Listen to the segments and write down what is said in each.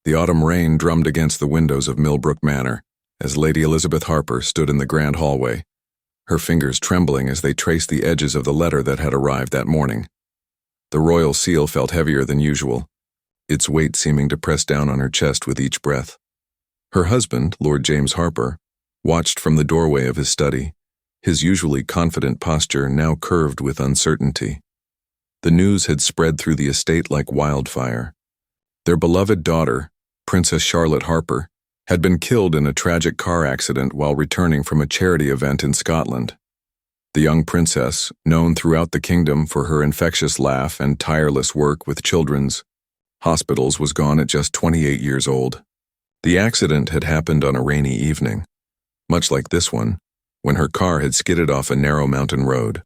The autumn rain drummed against the windows of Millbrook Manor as Lady Elizabeth Harper stood in the grand hallway, her fingers trembling as they traced the edges of the letter that had arrived that morning. The royal seal felt heavier than usual, its weight seeming to press down on her chest with each breath. Her husband, Lord James Harper, watched from the doorway of his study, his usually confident posture now curved with uncertainty. The news had spread through the estate like wildfire. Their beloved daughter, Princess Charlotte Harper, had been killed in a tragic car accident while returning from a charity event in Scotland. The young princess, known throughout the kingdom for her infectious laugh and tireless work with children's hospitals, was gone at just 28 years old. The accident had happened on a rainy evening, much like this one, when her car had skidded off a narrow mountain road.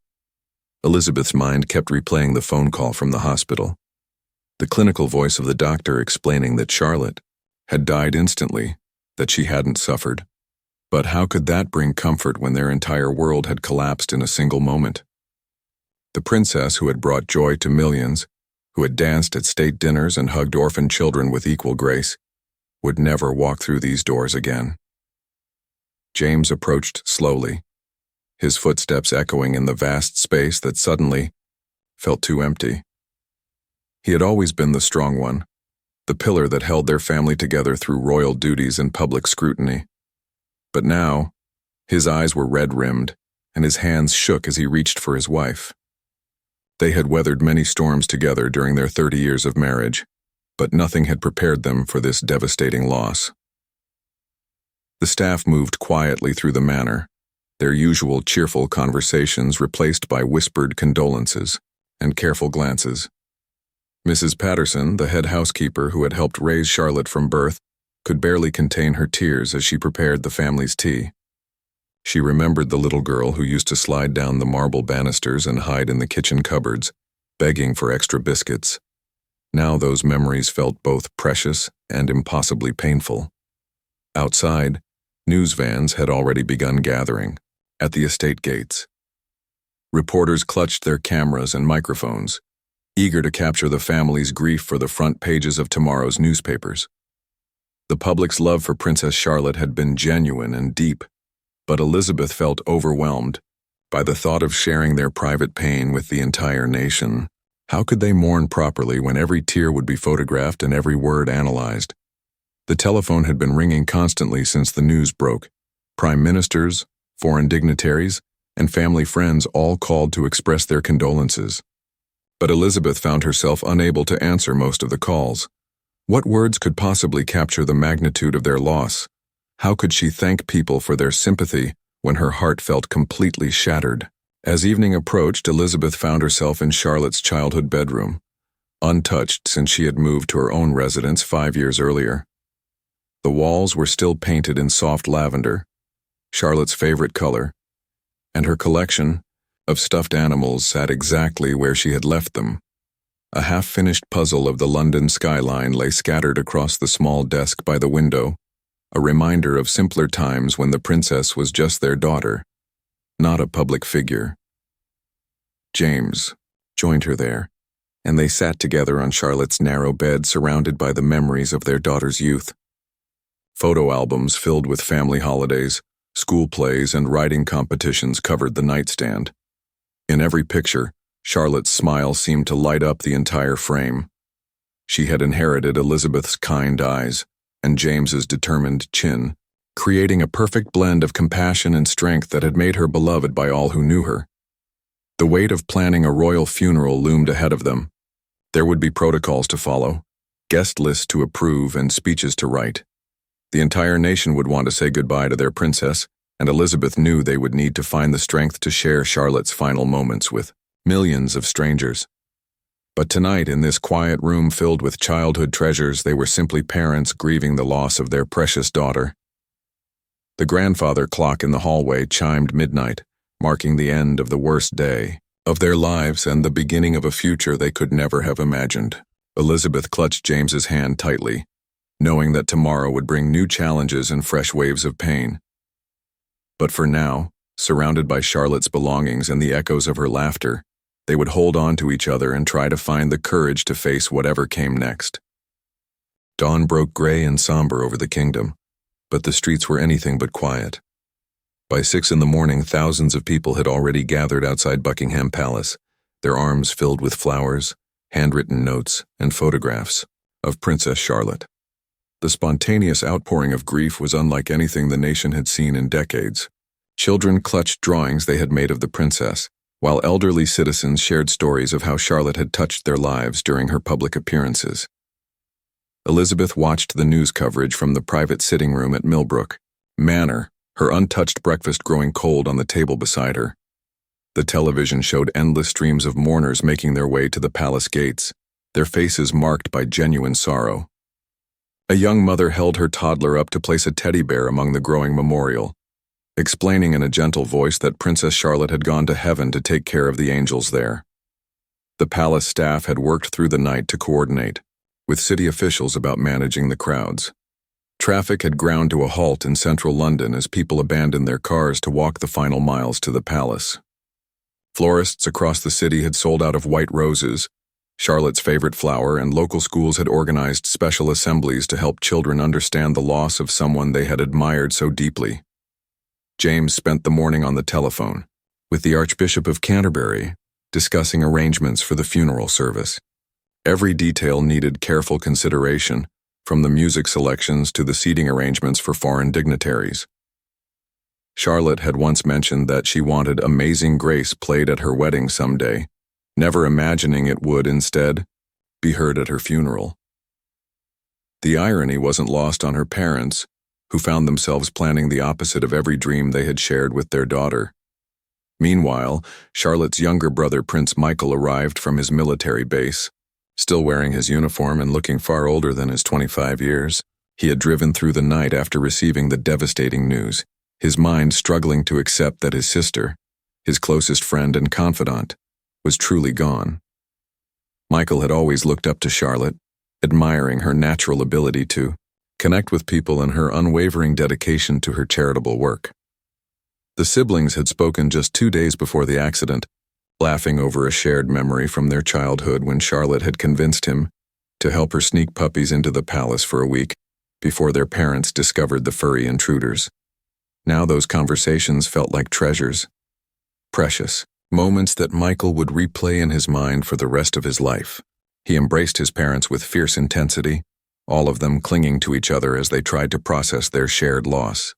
Elizabeth's mind kept replaying the phone call from the hospital, the clinical voice of the doctor explaining that Charlotte had died instantly, that she hadn't suffered. But how could that bring comfort when their entire world had collapsed in a single moment? The princess who had brought joy to millions, who had danced at state dinners and hugged orphan children with equal grace, would never walk through these doors again. James approached slowly, his footsteps echoing in the vast space that suddenly felt too empty. He had always been the strong one, the pillar that held their family together through royal duties and public scrutiny. But now, his eyes were red-rimmed, and his hands shook as he reached for his wife. They had weathered many storms together during their 30 years of marriage, but nothing had prepared them for this devastating loss. The staff moved quietly through the manor, their usual cheerful conversations replaced by whispered condolences and careful glances. Mrs. Patterson, the head housekeeper who had helped raise Charlotte from birth, could barely contain her tears as she prepared the family's tea. She remembered the little girl who used to slide down the marble banisters and hide in the kitchen cupboards, begging for extra biscuits. Now those memories felt both precious and impossibly painful. Outside, news vans had already begun gathering, at the estate gates. Reporters clutched their cameras and microphones, eager to capture the family's grief for the front pages of tomorrow's newspapers. The public's love for Princess Charlotte had been genuine and deep, but Elizabeth felt overwhelmed by the thought of sharing their private pain with the entire nation. How could they mourn properly when every tear would be photographed and every word analyzed? The telephone had been ringing constantly since the news broke. Prime ministers, foreign dignitaries, and family friends all called to express their condolences. But Elizabeth found herself unable to answer most of the calls. What words could possibly capture the magnitude of their loss? How could she thank people for their sympathy when her heart felt completely shattered? As evening approached, Elizabeth found herself in Charlotte's childhood bedroom, untouched since she had moved to her own residence 5 years earlier. The walls were still painted in soft lavender, Charlotte's favorite color, and her collection of stuffed animals sat exactly where she had left them. A half-finished puzzle of the London skyline lay scattered across the small desk by the window, a reminder of simpler times when the princess was just their daughter, not a public figure. James joined her there, and they sat together on Charlotte's narrow bed surrounded by the memories of their daughter's youth. Photo albums filled with family holidays, school plays, and writing competitions covered the nightstand. In every picture, Charlotte's smile seemed to light up the entire frame. She had inherited Elizabeth's kind eyes and James's determined chin, creating a perfect blend of compassion and strength that had made her beloved by all who knew her. The weight of planning a royal funeral loomed ahead of them. There would be protocols to follow, guest lists to approve, and speeches to write. The entire nation would want to say goodbye to their princess, and Elizabeth knew they would need to find the strength to share Charlotte's final moments with millions of strangers. But tonight, in this quiet room filled with childhood treasures, they were simply parents grieving the loss of their precious daughter. The grandfather clock in the hallway chimed midnight, marking the end of the worst day of their lives and the beginning of a future they could never have imagined. Elizabeth clutched James's hand tightly, knowing that tomorrow would bring new challenges and fresh waves of pain. But for now, surrounded by Charlotte's belongings and the echoes of her laughter, they would hold on to each other and try to find the courage to face whatever came next. Dawn broke gray and somber over the kingdom, but the streets were anything but quiet. By 6 in the morning, thousands of people had already gathered outside Buckingham Palace, their arms filled with flowers, handwritten notes, and photographs of Princess Charlotte. The spontaneous outpouring of grief was unlike anything the nation had seen in decades. Children clutched drawings they had made of the princess, while elderly citizens shared stories of how Charlotte had touched their lives during her public appearances. Elizabeth watched the news coverage from the private sitting room at Millbrook Manor, her untouched breakfast growing cold on the table beside her. The television showed endless streams of mourners making their way to the palace gates, their faces marked by genuine sorrow. A young mother held her toddler up to place a teddy bear among the growing memorial, explaining in a gentle voice that Princess Charlotte had gone to heaven to take care of the angels there. The palace staff had worked through the night to coordinate with city officials about managing the crowds. Traffic had ground to a halt in central London as people abandoned their cars to walk the final miles to the palace. Florists across the city had sold out of white roses, Charlotte's favorite flower, and local schools had organized special assemblies to help children understand the loss of someone they had admired so deeply. James spent the morning on the telephone with the Archbishop of Canterbury, discussing arrangements for the funeral service. Every detail needed careful consideration, from the music selections to the seating arrangements for foreign dignitaries. Charlotte had once mentioned that she wanted Amazing Grace played at her wedding someday, never imagining it would instead be heard at her funeral. The irony wasn't lost on her parents, who found themselves planning the opposite of every dream they had shared with their daughter. Meanwhile, Charlotte's younger brother Prince Michael arrived from his military base. Still wearing his uniform and looking far older than his 25 years, he had driven through the night after receiving the devastating news, his mind struggling to accept that his sister, his closest friend and confidant, was truly gone. Michael had always looked up to Charlotte, admiring her natural ability to connect with people and her unwavering dedication to her charitable work. The siblings had spoken just 2 days before the accident, laughing over a shared memory from their childhood when Charlotte had convinced him to help her sneak puppies into the palace for a week before their parents discovered the furry intruders. Now those conversations felt like treasures, precious moments that Michael would replay in his mind for the rest of his life. He embraced his parents with fierce intensity, all of them clinging to each other as they tried to process their shared loss.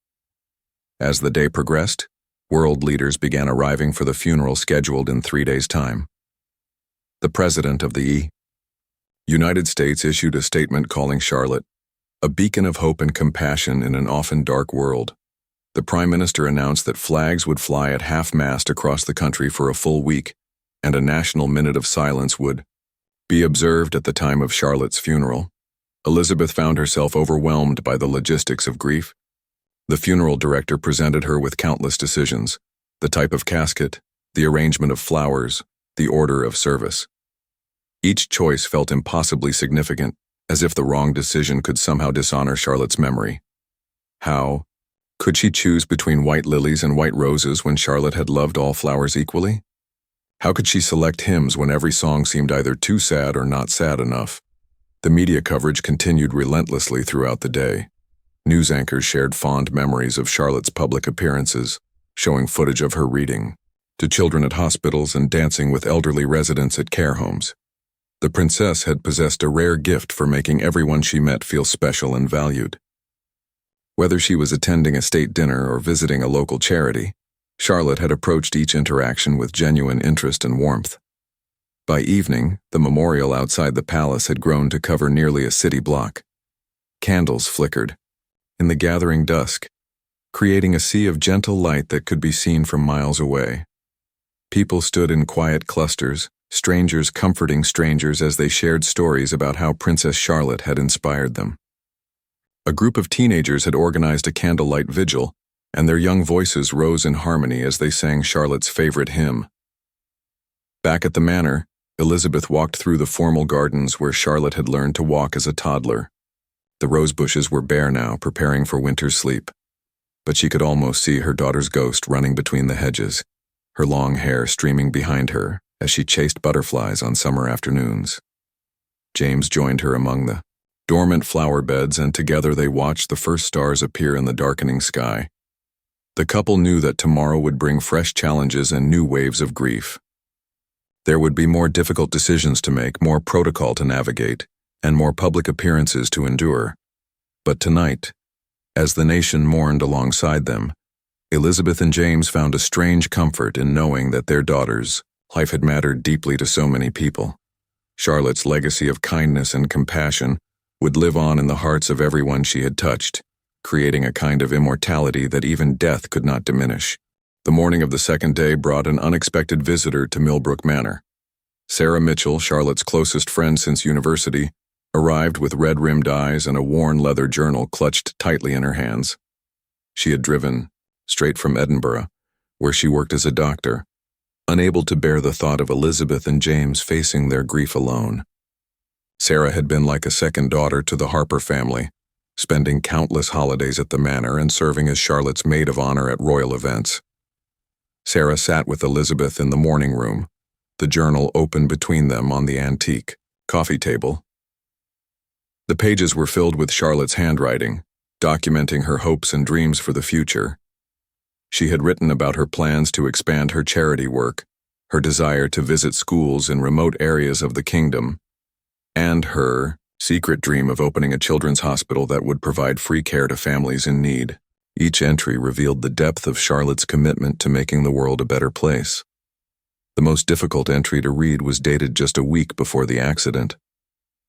As the day progressed, world leaders began arriving for the funeral scheduled in 3 days' time. The President of the United States issued a statement calling Charlotte a beacon of hope and compassion in an often dark world. The Prime Minister announced that flags would fly at half-mast across the country for a full week, and a national minute of silence would be observed at the time of Charlotte's funeral. Elizabeth found herself overwhelmed by the logistics of grief. The funeral director presented her with countless decisions: the type of casket, the arrangement of flowers, the order of service. Each choice felt impossibly significant, as if the wrong decision could somehow dishonor Charlotte's memory. How could she choose between white lilies and white roses when Charlotte had loved all flowers equally? How could she select hymns when every song seemed either too sad or not sad enough? The media coverage continued relentlessly throughout the day. News anchors shared fond memories of Charlotte's public appearances, showing footage of her reading to children at hospitals and dancing with elderly residents at care homes. The princess had possessed a rare gift for making everyone she met feel special and valued. Whether she was attending a state dinner or visiting a local charity, Charlotte had approached each interaction with genuine interest and warmth. By evening, the memorial outside the palace had grown to cover nearly a city block. Candles flickered in the gathering dusk, creating a sea of gentle light that could be seen from miles away. People stood in quiet clusters, strangers comforting strangers as they shared stories about how Princess Charlotte had inspired them. A group of teenagers had organized a candlelight vigil, and their young voices rose in harmony as they sang Charlotte's favorite hymn. Back at the manor, Elizabeth walked through the formal gardens where Charlotte had learned to walk as a toddler. The rose bushes were bare now, preparing for winter's sleep, but she could almost see her daughter's ghost running between the hedges, her long hair streaming behind her as she chased butterflies on summer afternoons. James joined her among the dormant flower beds, and together they watched the first stars appear in the darkening sky. The couple knew that tomorrow would bring fresh challenges and new waves of grief. There would be more difficult decisions to make, more protocol to navigate, and more public appearances to endure. But tonight, as the nation mourned alongside them, Elizabeth and James found a strange comfort in knowing that their daughter's life had mattered deeply to so many people. Charlotte's legacy of kindness and compassion would live on in the hearts of everyone she had touched, creating a kind of immortality that even death could not diminish. The morning of the second day brought an unexpected visitor to Millbrook Manor. Sarah Mitchell, Charlotte's closest friend since university, arrived with red-rimmed eyes and a worn leather journal clutched tightly in her hands. She had driven straight from Edinburgh, where she worked as a doctor, unable to bear the thought of Elizabeth and James facing their grief alone. Sarah had been like a second daughter to the Harper family, spending countless holidays at the manor and serving as Charlotte's maid of honor at royal events. Sarah sat with Elizabeth in the morning room, the journal open between them on the antique coffee table. The pages were filled with Charlotte's handwriting, documenting her hopes and dreams for the future. She had written about her plans to expand her charity work, her desire to visit schools in remote areas of the kingdom, and her secret dream of opening a children's hospital that would provide free care to families in need. Each entry revealed the depth of Charlotte's commitment to making the world a better place. The most difficult entry to read was dated just a week before the accident.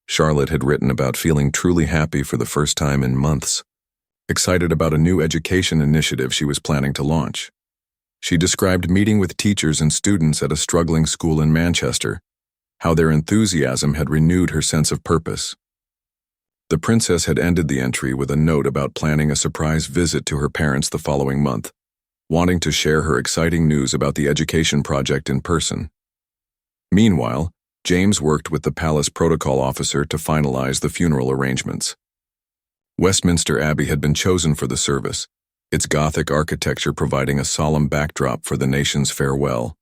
Charlotte had written about feeling truly happy for the first time in months, excited about a new education initiative she was planning to launch. She described meeting with teachers and students at a struggling school in Manchester, how their enthusiasm had renewed her sense of purpose. The princess had ended the entry with a note about planning a surprise visit to her parents the following month, wanting to share her exciting news about the education project in person. Meanwhile, James worked with the palace protocol officer to finalize the funeral arrangements. Westminster Abbey had been chosen for the service, its Gothic architecture providing a solemn backdrop for the nation's farewell.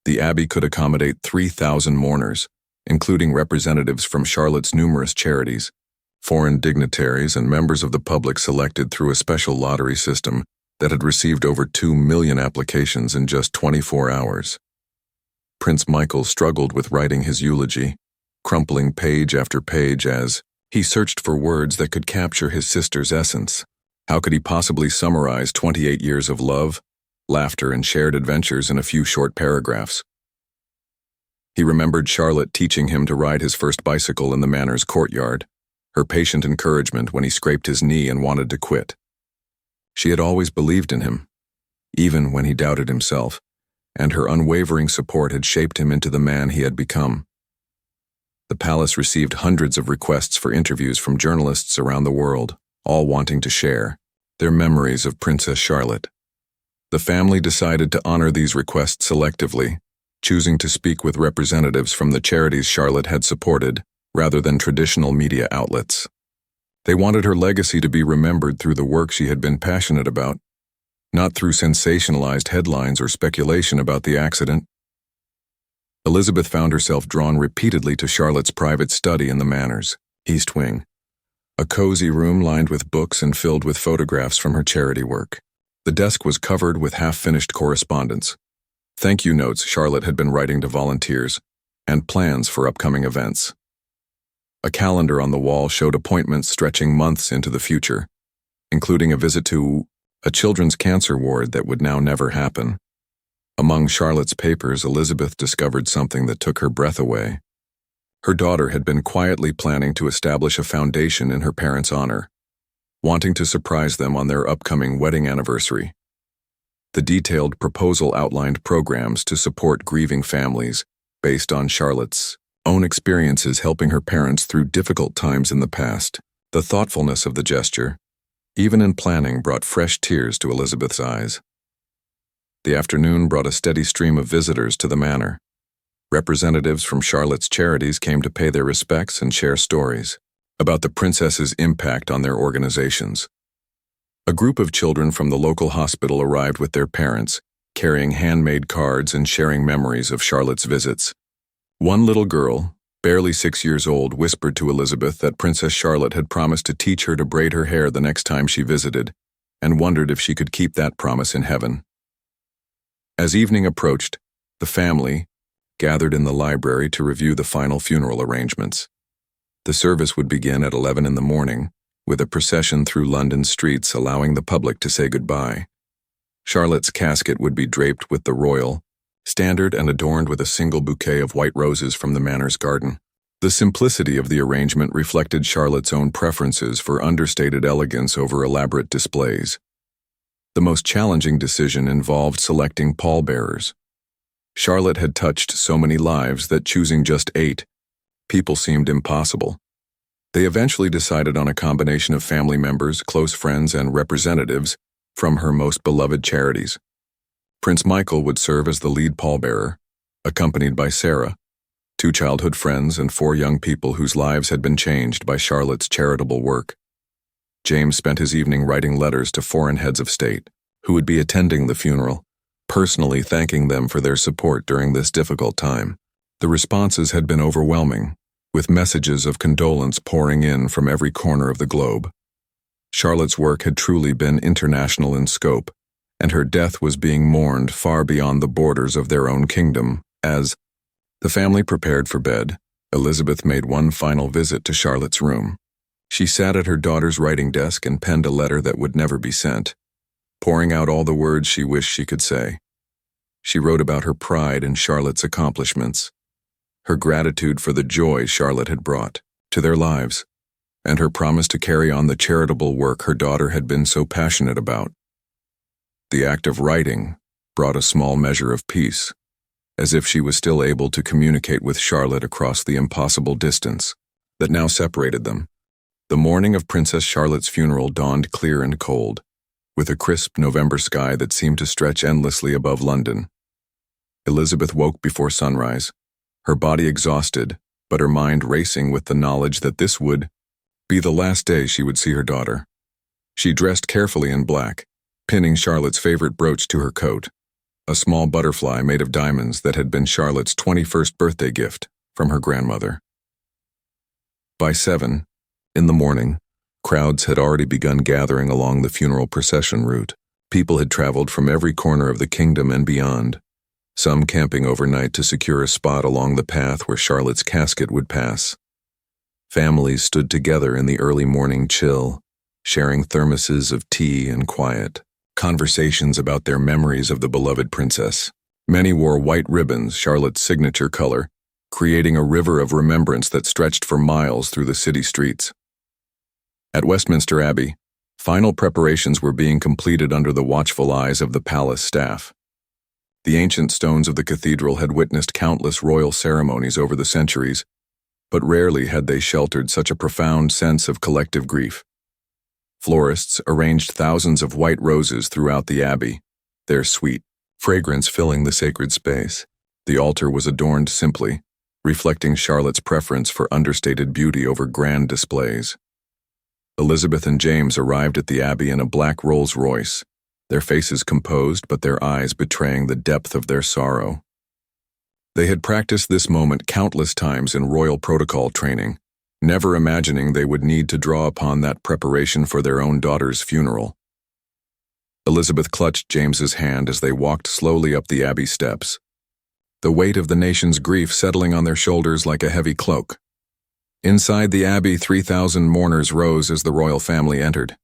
The Abbey could accommodate 3,000 mourners, including representatives from Charlotte's numerous charities, foreign dignitaries, and members of the public selected through a special lottery system that had received over 2 million applications in just 24 hours. Prince Michael struggled with writing his eulogy, crumpling page after page as he searched for words that could capture his sister's essence. How could he possibly summarize 28 years of love, laughter, and shared adventures in a few short paragraphs? He remembered Charlotte teaching him to ride his first bicycle in the manor's courtyard, her patient encouragement when he scraped his knee and wanted to quit. She had always believed in him, even when he doubted himself, and her unwavering support had shaped him into the man he had become. The palace received hundreds of requests for interviews from journalists around the world, all wanting to share their memories of Princess Charlotte. The family decided to honor these requests selectively, choosing to speak with representatives from the charities Charlotte had supported rather than traditional media outlets. They wanted her legacy to be remembered through the work she had been passionate about, not through sensationalized headlines or speculation about the accident. Elizabeth found herself drawn repeatedly to Charlotte's private study in the manor's East Wing, a cozy room lined with books and filled with photographs from her charity work. The desk was covered with half-finished correspondence, thank you notes Charlotte had been writing to volunteers, and plans for upcoming events. A calendar on the wall showed appointments stretching months into the future, including a visit to a children's cancer ward that would now never happen. Among Charlotte's papers, Elizabeth discovered something that took her breath away. Her daughter had been quietly planning to establish a foundation in her parents' honor, wanting to surprise them on their upcoming wedding anniversary. The detailed proposal outlined programs to support grieving families based on Charlotte's own experiences helping her parents through difficult times in the past. The thoughtfulness of the gesture, even in planning, brought fresh tears to Elizabeth's eyes. The afternoon brought a steady stream of visitors to the manor. Representatives from Charlotte's charities came to pay their respects and share stories about the princess's impact on their organizations. A group of children from the local hospital arrived with their parents, carrying handmade cards and sharing memories of Charlotte's visits. One little girl, barely 6 years old, whispered to Elizabeth that Princess Charlotte had promised to teach her to braid her hair the next time she visited, and wondered if she could keep that promise in heaven. As evening approached, the family gathered in the library to review the final funeral arrangements. The service would begin at 11 in the morning, with a procession through London streets allowing the public to say goodbye. Charlotte's casket would be draped with the royal standard and adorned with a single bouquet of white roses from the manor's garden. The simplicity of the arrangement reflected Charlotte's own preferences for understated elegance over elaborate displays. The most challenging decision involved selecting pallbearers. Charlotte had touched so many lives that choosing just 8 people seemed impossible. They eventually decided on a combination of family members, close friends, and representatives from her most beloved charities. Prince Michael would serve as the lead pallbearer, accompanied by Sarah, 2 childhood friends and 4 young people whose lives had been changed by Charlotte's charitable work. James spent his evening writing letters to foreign heads of state, who would be attending the funeral, personally thanking them for their support during this difficult time. The responses had been overwhelming, with messages of condolence pouring in from every corner of the globe. Charlotte's work had truly been international in scope, and her death was being mourned far beyond the borders of their own kingdom. As the family prepared for bed, Elizabeth made one final visit to Charlotte's room. She sat at her daughter's writing desk and penned a letter that would never be sent, pouring out all the words she wished she could say. She wrote about her pride in Charlotte's accomplishments, her gratitude for the joy Charlotte had brought to their lives, and her promise to carry on the charitable work her daughter had been so passionate about. The act of writing brought a small measure of peace, as if she was still able to communicate with Charlotte across the impossible distance that now separated them. The morning of Princess Charlotte's funeral dawned clear and cold, with a crisp November sky that seemed to stretch endlessly above London. Elizabeth woke before sunrise, her body exhausted, but her mind racing with the knowledge that this would be the last day she would see her daughter. She dressed carefully in black, pinning Charlotte's favorite brooch to her coat, a small butterfly made of diamonds that had been Charlotte's 21st birthday gift from her grandmother. By 7 in the morning, crowds had already begun gathering along the funeral procession route. People had traveled from every corner of the kingdom and beyond, some camping overnight to secure a spot along the path where Charlotte's casket would pass. Families stood together in the early morning chill, sharing thermoses of tea and quiet conversations about their memories of the beloved princess. Many wore white ribbons, Charlotte's signature color, creating a river of remembrance that stretched for miles through the city streets. At Westminster Abbey, final preparations were being completed under the watchful eyes of the palace staff. The ancient stones of the cathedral had witnessed countless royal ceremonies over the centuries, but rarely had they sheltered such a profound sense of collective grief. Florists arranged thousands of white roses throughout the abbey, their sweet fragrance filling the sacred space. The altar was adorned simply, reflecting Charlotte's preference for understated beauty over grand displays. Elizabeth and James arrived at the abbey in a black Rolls-Royce, their faces composed but their eyes betraying the depth of their sorrow. They had practiced this moment countless times in royal protocol training, never imagining they would need to draw upon that preparation for their own daughter's funeral. Elizabeth clutched James's hand as they walked slowly up the abbey steps, the weight of the nation's grief settling on their shoulders like a heavy cloak. Inside the abbey, 3,000 mourners rose as the royal family entered.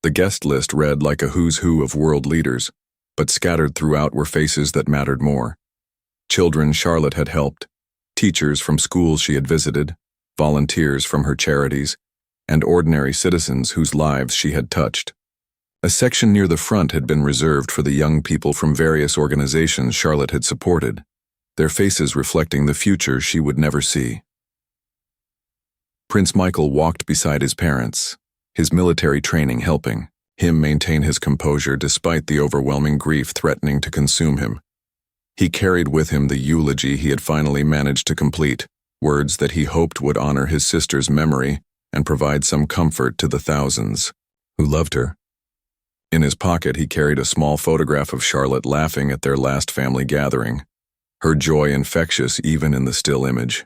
The guest list read like a who's who of world leaders, but scattered throughout were faces that mattered more. Children Charlotte had helped, teachers from schools she had visited, volunteers from her charities, and ordinary citizens whose lives she had touched. A section near the front had been reserved for the young people from various organizations Charlotte had supported, their faces reflecting the future she would never see. Prince Michael walked beside his parents, his military training helping him maintain his composure despite the overwhelming grief threatening to consume him. He carried with him the eulogy he had finally managed to complete, words that he hoped would honor his sister's memory and provide some comfort to the thousands who loved her. In his pocket, he carried a small photograph of Charlotte laughing at their last family gathering, her joy infectious even in the still image.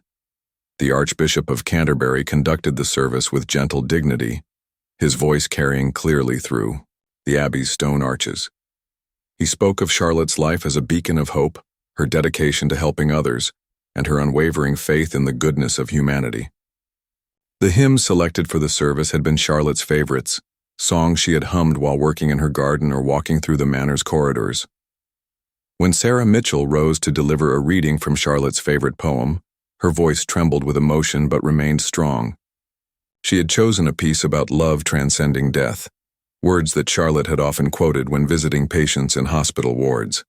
The Archbishop of Canterbury conducted the service with gentle dignity, his voice carrying clearly through the Abbey's stone arches. He spoke of Charlotte's life as a beacon of hope, her dedication to helping others, and her unwavering faith in the goodness of humanity. The hymns selected for the service had been Charlotte's favorites, songs she had hummed while working in her garden or walking through the manor's corridors. When Sarah Mitchell rose to deliver a reading from Charlotte's favorite poem, her voice trembled with emotion but remained strong. She had chosen a piece about love transcending death, words that Charlotte had often quoted when visiting patients in hospital wards.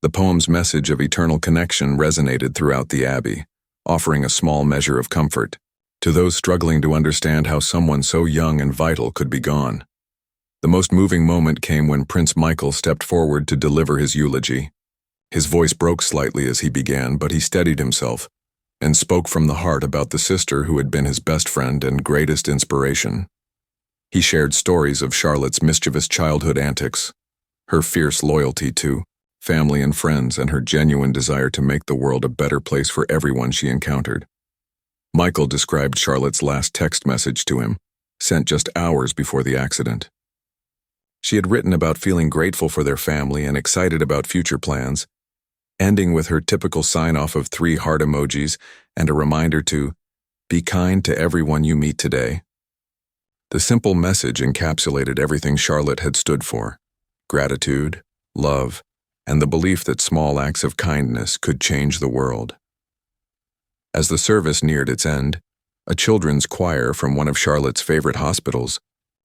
The poem's message of eternal connection resonated throughout the Abbey, offering a small measure of comfort to those struggling to understand how someone so young and vital could be gone. The most moving moment came when Prince Michael stepped forward to deliver his eulogy. His voice broke slightly as he began, but he steadied himself and spoke from the heart about the sister who had been his best friend and greatest inspiration. He shared stories of Charlotte's mischievous childhood antics, her fierce loyalty to family and friends, and her genuine desire to make the world a better place for everyone she encountered. Michael described Charlotte's last text message to him, sent just hours before the accident. She had written about feeling grateful for their family and excited about future plans, ending with her typical sign-off of 3 heart emojis and a reminder to be kind to everyone you meet today. The simple message encapsulated everything Charlotte had stood for: gratitude, love, and the belief that small acts of kindness could change the world. As the service neared its end, a children's choir from one of Charlotte's favorite hospitals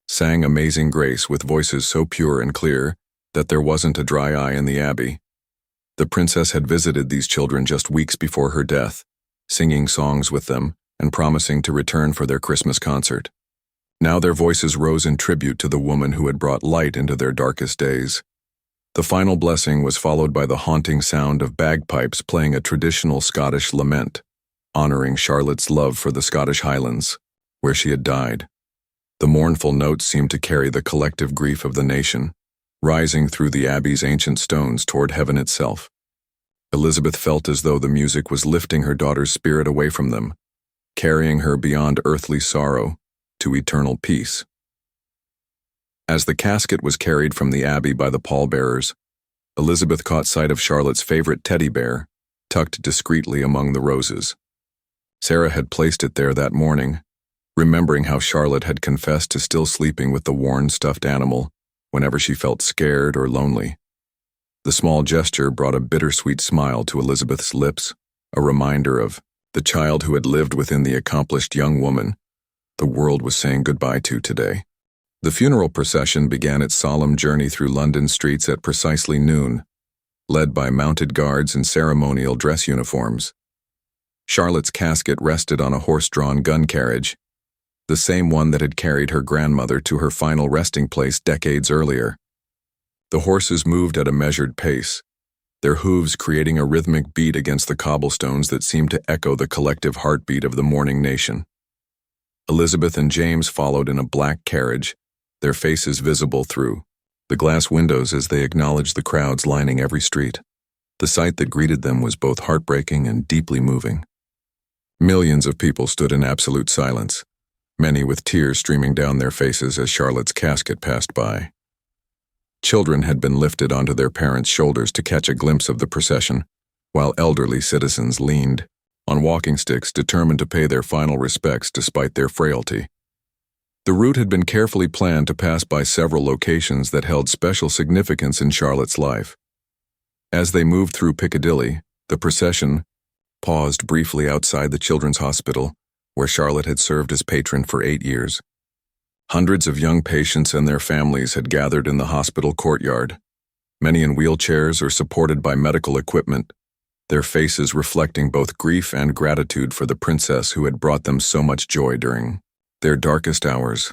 sang Amazing Grace with voices so pure and clear that there wasn't a dry eye in the Abbey. The princess had visited these children just weeks before her death, singing songs with them and promising to return for their Christmas concert. Now their voices rose in tribute to the woman who had brought light into their darkest days. The final blessing was followed by the haunting sound of bagpipes playing a traditional Scottish lament, honoring Charlotte's love for the Scottish Highlands, where she had died. The mournful notes seemed to carry the collective grief of the nation, rising through the Abbey's ancient stones toward heaven itself. Elizabeth felt as though the music was lifting her daughter's spirit away from them, carrying her beyond earthly sorrow to eternal peace. As the casket was carried from the Abbey by the pallbearers, Elizabeth caught sight of Charlotte's favorite teddy bear, tucked discreetly among the roses. Sarah had placed it there that morning, remembering how Charlotte had confessed to still sleeping with the worn stuffed animal whenever she felt scared or lonely. The small gesture brought a bittersweet smile to Elizabeth's lips, a reminder of the child who had lived within the accomplished young woman the world was saying goodbye to today. The funeral procession began its solemn journey through London streets at precisely noon, led by mounted guards in ceremonial dress uniforms. Charlotte's casket rested on a horse-drawn gun carriage, the same one that had carried her grandmother to her final resting place decades earlier. The horses moved at a measured pace, their hooves creating a rhythmic beat against the cobblestones that seemed to echo the collective heartbeat of the mourning nation. Elizabeth and James followed in a black carriage, their faces visible through the glass windows as they acknowledged the crowds lining every street. The sight that greeted them was both heartbreaking and deeply moving. Millions of people stood in absolute silence, many with tears streaming down their faces as Charlotte's casket passed by. Children had been lifted onto their parents' shoulders to catch a glimpse of the procession, while elderly citizens leaned on walking sticks, determined to pay their final respects despite their frailty. The route had been carefully planned to pass by several locations that held special significance in Charlotte's life. As they moved through Piccadilly, the procession paused briefly outside the Children's Hospital, where Charlotte had served as patron for 8 years. Hundreds of young patients and their families had gathered in the hospital courtyard, many in wheelchairs or supported by medical equipment, their faces reflecting both grief and gratitude for the princess who had brought them so much joy during their darkest hours.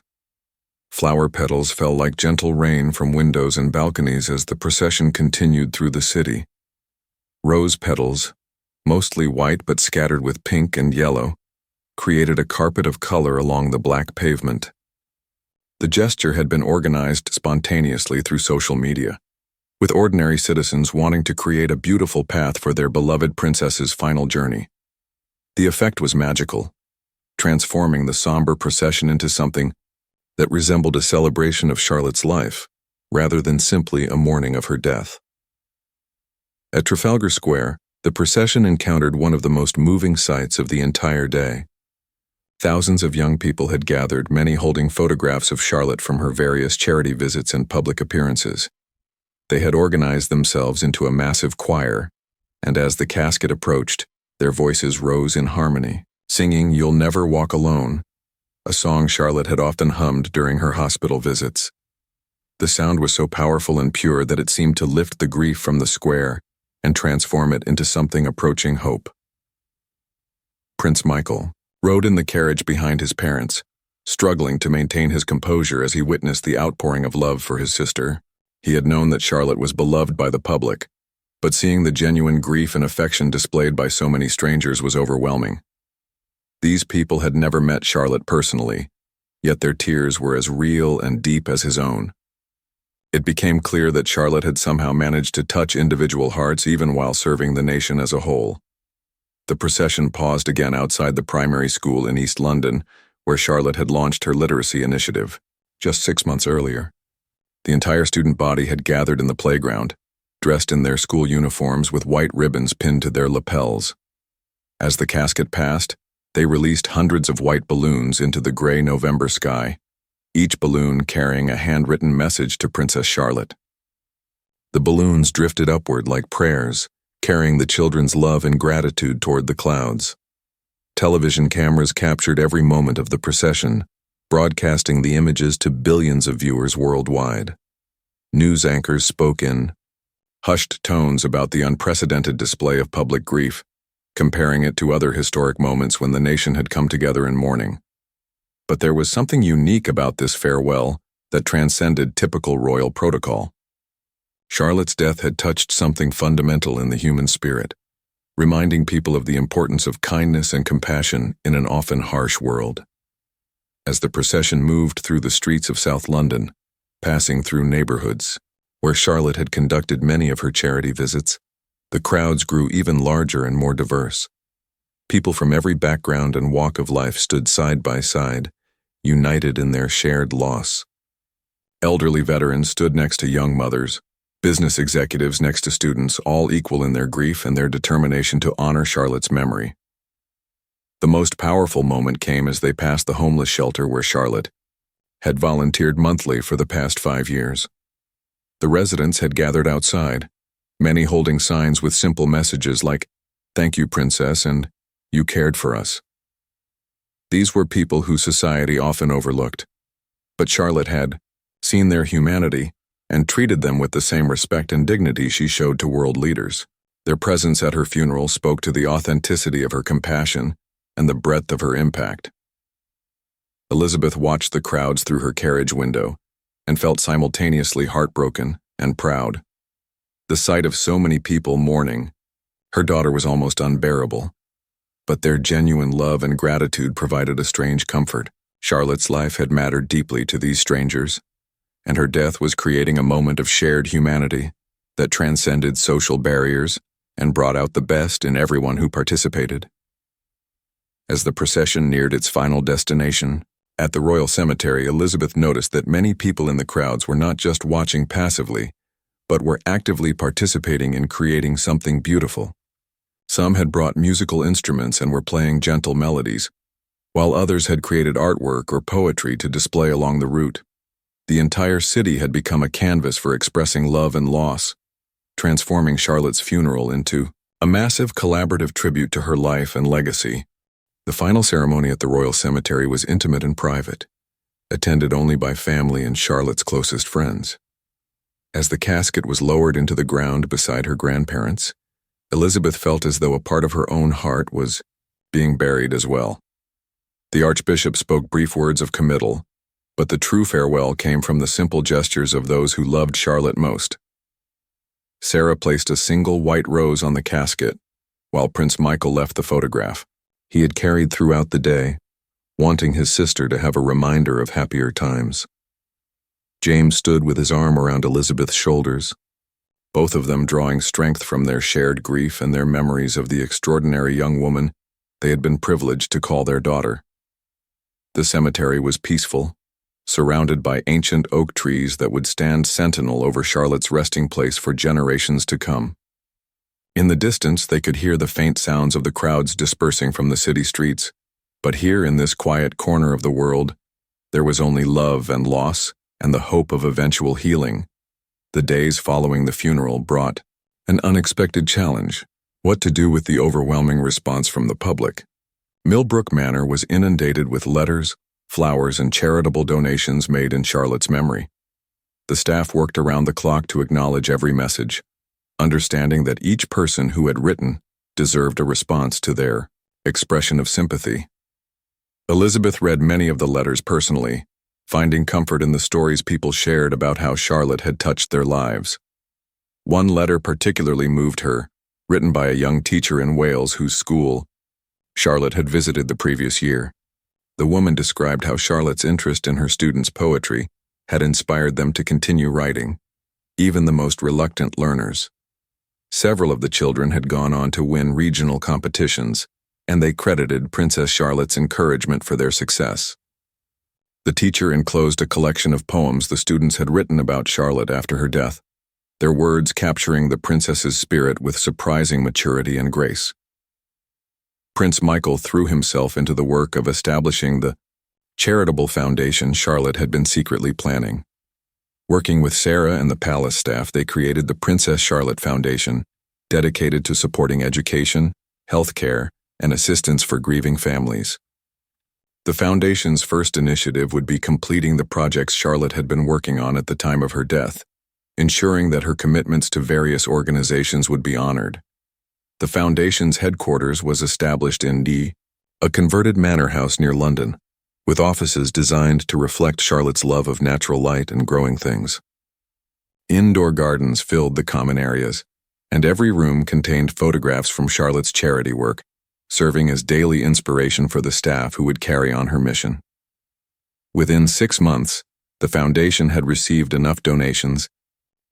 Flower petals fell like gentle rain from windows and balconies as the procession continued through the city. Rose petals, mostly white but scattered with pink and yellow, created a carpet of color along the black pavement. The gesture had been organized spontaneously through social media, with ordinary citizens wanting to create a beautiful path for their beloved princess's final journey. The effect was magical, transforming the somber procession into something that resembled a celebration of Charlotte's life, rather than simply a mourning of her death. At Trafalgar Square, the procession encountered one of the most moving sights of the entire day. Thousands of young people had gathered, many holding photographs of Charlotte from her various charity visits and public appearances. They had organized themselves into a massive choir, and as the casket approached, their voices rose in harmony, singing "You'll Never Walk Alone," a song Charlotte had often hummed during her hospital visits. The sound was so powerful and pure that it seemed to lift the grief from the square and transform it into something approaching hope. Prince Michael rode in the carriage behind his parents, struggling to maintain his composure as he witnessed the outpouring of love for his sister. He had known that Charlotte was beloved by the public, but seeing the genuine grief and affection displayed by so many strangers was overwhelming. These people had never met Charlotte personally, yet their tears were as real and deep as his own. It became clear that Charlotte had somehow managed to touch individual hearts even while serving the nation as a whole. The procession paused again outside the primary school in East London, where Charlotte had launched her literacy initiative, just 6 months earlier. The entire student body had gathered in the playground, dressed in their school uniforms with white ribbons pinned to their lapels. As the casket passed, they released hundreds of white balloons into the gray November sky, each balloon carrying a handwritten message to Princess Charlotte. The balloons drifted upward like prayers, carrying the children's love and gratitude toward the clouds. Television cameras captured every moment of the procession, broadcasting the images to billions of viewers worldwide. News anchors spoke in hushed tones about the unprecedented display of public grief, comparing it to other historic moments when the nation had come together in mourning. But there was something unique about this farewell that transcended typical royal protocol. Charlotte's death had touched something fundamental in the human spirit, reminding people of the importance of kindness and compassion in an often harsh world. As the procession moved through the streets of South London, passing through neighborhoods where Charlotte had conducted many of her charity visits, the crowds grew even larger and more diverse. People from every background and walk of life stood side by side, united in their shared loss. Elderly veterans stood next to young mothers, business executives next to students, all equal in their grief and their determination to honor Charlotte's memory. The most powerful moment came as they passed the homeless shelter where Charlotte had volunteered monthly for the past 5 years. The residents had gathered outside, many holding signs with simple messages like, "Thank you, Princess," and "You cared for us." These were people who society often overlooked, but Charlotte had seen their humanity and treated them with the same respect and dignity she showed to world leaders. Their presence at her funeral spoke to the authenticity of her compassion and the breadth of her impact. Elizabeth watched the crowds through her carriage window and felt simultaneously heartbroken and proud. The sight of so many people mourning her daughter was almost unbearable, but their genuine love and gratitude provided a strange comfort. Charlotte's life had mattered deeply to these strangers, and her death was creating a moment of shared humanity that transcended social barriers and brought out the best in everyone who participated. As the procession neared its final destination, at the Royal Cemetery, Elizabeth noticed that many people in the crowds were not just watching passively, but were actively participating in creating something beautiful. Some had brought musical instruments and were playing gentle melodies, while others had created artwork or poetry to display along the route. The entire city had become a canvas for expressing love and loss, transforming Charlotte's funeral into a massive collaborative tribute to her life and legacy. The final ceremony at the Royal Cemetery was intimate and private, attended only by family and Charlotte's closest friends. As the casket was lowered into the ground beside her grandparents, Elizabeth felt as though a part of her own heart was being buried as well. The Archbishop spoke brief words of committal, but the true farewell came from the simple gestures of those who loved Charlotte most. Sarah placed a single white rose on the casket, while Prince Michael left the photograph he had carried throughout the day, wanting his sister to have a reminder of happier times. James stood with his arm around Elizabeth's shoulders, both of them drawing strength from their shared grief and their memories of the extraordinary young woman they had been privileged to call their daughter. The cemetery was peaceful, surrounded by ancient oak trees that would stand sentinel over Charlotte's resting place for generations to come. In the distance, they could hear the faint sounds of the crowds dispersing from the city streets, but here in this quiet corner of the world, there was only love and loss and the hope of eventual healing. The days following the funeral brought an unexpected challenge: what to do with the overwhelming response from the public. Millbrook Manor was inundated with letters, flowers, and charitable donations made in Charlotte's memory. The staff worked around the clock to acknowledge every message, understanding that each person who had written deserved a response to their expression of sympathy. Elizabeth read many of the letters personally, finding comfort in the stories people shared about how Charlotte had touched their lives. One letter particularly moved her, written by a young teacher in Wales whose school Charlotte had visited the previous year. The woman described how Charlotte's interest in her students' poetry had inspired them to continue writing, even the most reluctant learners. Several of the children had gone on to win regional competitions, and they credited Princess Charlotte's encouragement for their success. The teacher enclosed a collection of poems the students had written about Charlotte after her death, their words capturing the princess's spirit with surprising maturity and grace. Prince Michael threw himself into the work of establishing the charitable foundation Charlotte had been secretly planning. Working with Sarah and the palace staff, they created the Princess Charlotte Foundation, dedicated to supporting education, health care, and assistance for grieving families. The foundation's first initiative would be completing the projects Charlotte had been working on at the time of her death, ensuring that her commitments to various organizations would be honored. The foundation's headquarters was established in a converted manor house near London, with offices designed to reflect Charlotte's love of natural light and growing things. Indoor gardens filled the common areas, and every room contained photographs from Charlotte's charity work, serving as daily inspiration for the staff who would carry on her mission. Within 6 months, the foundation had received enough donations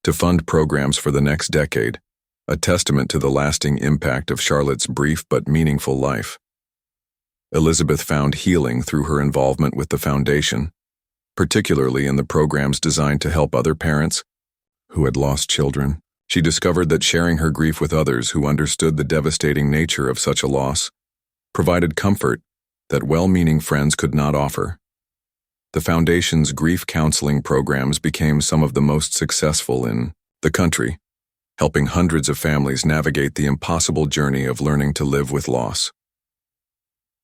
to fund programs for the next decade, a testament to the lasting impact of Charlotte's brief but meaningful life. Elizabeth found healing through her involvement with the foundation, particularly in the programs designed to help other parents who had lost children. She discovered that sharing her grief with others who understood the devastating nature of such a loss provided comfort that well-meaning friends could not offer. The foundation's grief counseling programs became some of the most successful in the country, helping hundreds of families navigate the impossible journey of learning to live with loss.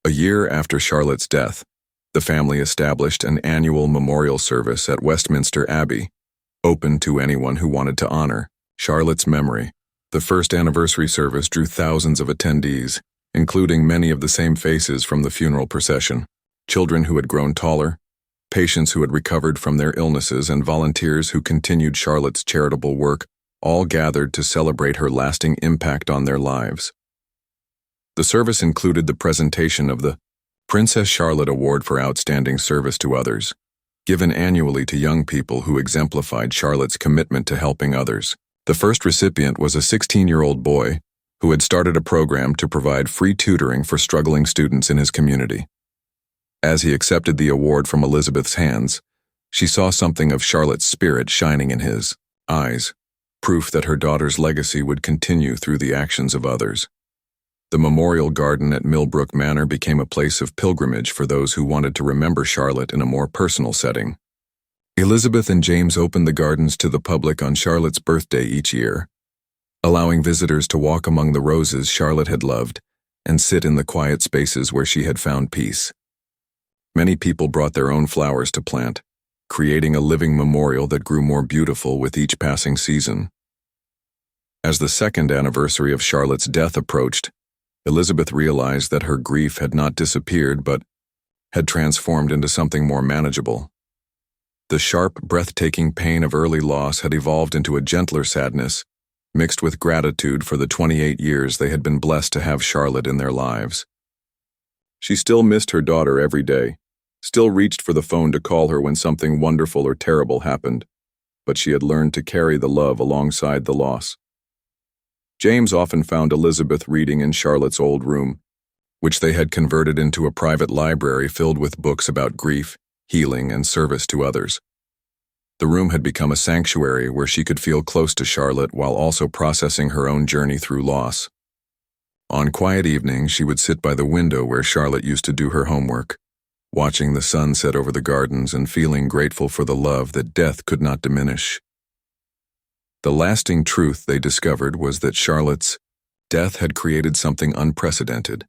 A year after Charlotte's death, the family established an annual memorial service at Westminster Abbey, open to anyone who wanted to honor Charlotte's memory. The first anniversary service drew thousands of attendees, including many of the same faces from the funeral procession: children who had grown taller, patients who had recovered from their illnesses, and volunteers who continued Charlotte's charitable work, all gathered to celebrate her lasting impact on their lives. The service included the presentation of the Princess Charlotte Award for Outstanding Service to Others, given annually to young people who exemplified Charlotte's commitment to helping others. The first recipient was a 16-year-old boy who had started a program to provide free tutoring for struggling students in his community. As he accepted the award from Elizabeth's hands, she saw something of Charlotte's spirit shining in his eyes, proof that her daughter's legacy would continue through the actions of others. The memorial garden at Millbrook Manor became a place of pilgrimage for those who wanted to remember Charlotte in a more personal setting. Elizabeth and James opened the gardens to the public on Charlotte's birthday each year, allowing visitors to walk among the roses Charlotte had loved and sit in the quiet spaces where she had found peace. Many people brought their own flowers to plant, creating a living memorial that grew more beautiful with each passing season. As the second anniversary of Charlotte's death approached, Elizabeth realized that her grief had not disappeared but had transformed into something more manageable. The sharp, breathtaking pain of early loss had evolved into a gentler sadness, mixed with gratitude for the 28 years they had been blessed to have Charlotte in their lives. She still missed her daughter every day, still reached for the phone to call her when something wonderful or terrible happened, but she had learned to carry the love alongside the loss. James often found Elizabeth reading in Charlotte's old room, which they had converted into a private library filled with books about grief, healing, and service to others. The room had become a sanctuary where she could feel close to Charlotte while also processing her own journey through loss. On quiet evenings, she would sit by the window where Charlotte used to do her homework, watching the sun set over the gardens and feeling grateful for the love that death could not diminish. The lasting truth they discovered was that Charlotte's death had created something unprecedented,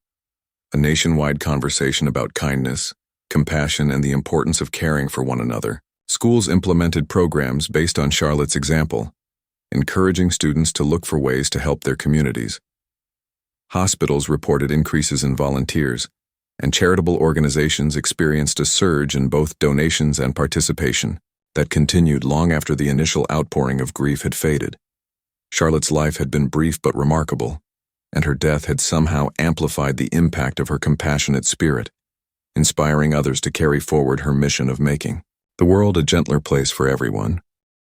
a nationwide conversation about kindness, compassion, and the importance of caring for one another. Schools implemented programs based on Charlotte's example, encouraging students to look for ways to help their communities. Hospitals reported increases in volunteers, and charitable organizations experienced a surge in both donations and participation that continued long after the initial outpouring of grief had faded. Charlotte's life had been brief but remarkable, and her death had somehow amplified the impact of her compassionate spirit, inspiring others to carry forward her mission of making the world a gentler place for everyone.